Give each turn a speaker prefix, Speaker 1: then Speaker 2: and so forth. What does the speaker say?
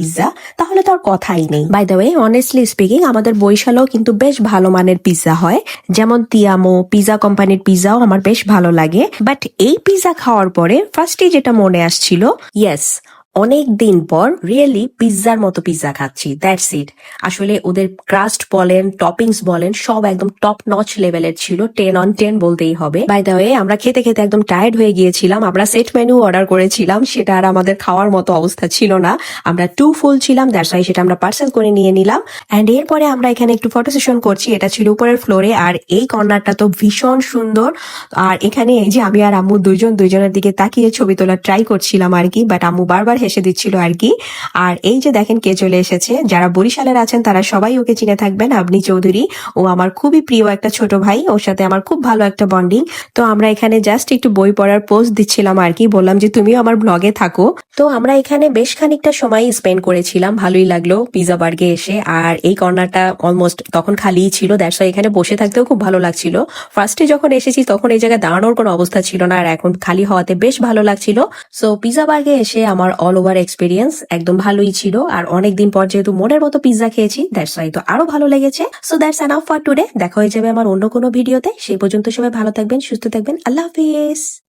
Speaker 1: Pizza, তাহলে তো আর কথাই নেই। By the way, honestly speaking, আমাদের বরিশালেও কিন্তু বেশ ভালো মানের পিৎজা হয়, যেমন তিয়ামো পিৎজা কোম্পানির পিৎজাও আমার বেশ ভালো লাগে। বাট এই পিৎজা খাওয়ার পরে ফার্স্টে যেটা মনে আসছিল, ইয়েস, অনেক দিন পর রিয়েলি পিৎজার মতো পিৎজা খাচ্ছি, দ্যাটস ইট। আসলে ওদের ক্রাস্ট বলেন, টপিংস বলেন, সব একদম টপ নচ লেভেলের ছিল, 10 on 10 বলতেই হবে। বাই দ্য ওয়ে, আমরা খেতে খেতে একদম টায়ার্ড হয়ে গিয়েছিলাম। আমরা সেট মেনু অর্ডার করেছিলাম, সেটা আর আমাদের খাওয়ার মতো অবস্থা ছিল না। আমরা টু ফুল ছিলাম, দ্যাটস ওয়াই সেটা আমরা পার্সেল করে নিয়ে নিলাম। অ্যান্ড এরপরে আমরা এখানে একটু ফটো সেশন করছি, এটা ছিল উপরের ফ্লোরে। আর এই কর্নারটা তো ভীষণ সুন্দর। আর এখানে এই যে আমি আর আম্মু দুইজনের দিকে তাকিয়ে ছবি তোলা ট্রাই করছিলাম আর কি, বাট আম্মু বারবার হেসে দিচ্ছিল আর কি। আর এই যে দেখেন কে চলে এসেছে, যারা বরিশালের আছেন তারা সবাই ওকে চিনে থাকবেন, আবনি চৌধুরী। ও আমার খুবই প্রিয় একটা ছোট ভাই, ওর সাথে আমার খুব ভালো একটা বন্ডিং। তো আমরা এখানে জাস্ট একটু বই পড়ার পোস্ট দিচ্ছিলাম আর কি, বললাম যে তুমিও আমার ব্লগে থাকো। তো আমরা এখানে বেশ খানিকটা সময় স্পেন্ড করেছিলাম, ভালোই লাগলো পিৎজা বার্গে এসে। আর এই কর্নারটা অলমোস্ট তখন খালিই ছিল, দ্যাটস ওয়াই এখানে বসে থাকতেও খুব ভালো লাগছিল। ফার্স্টে যখন এসেছি তখন এই জায়গায় দাঁড়ানোর কোনো অবস্থা ছিল না, আর এখন খালি হওয়াতে বেশ ভালো লাগছিল। সো পিৎজা বার্গে এসে আমার অল ওভার এক্সপিরিয়েন্স একদম ভালোই ছিল। আর অনেকদিন পর যেহেতু মনের মতো পিৎজা খেয়েছি, দ্যাটস ওয়াই তো আরো ভালো লেগেছে। So that's enough for today. দেখা হয়ে যাবে আমার অন্য কোনো ভিডিওতে। সেই পর্যন্ত সবাই ভালো থাকবেন, সুস্থ থাকবেন। আল্লাহ হাফিজ।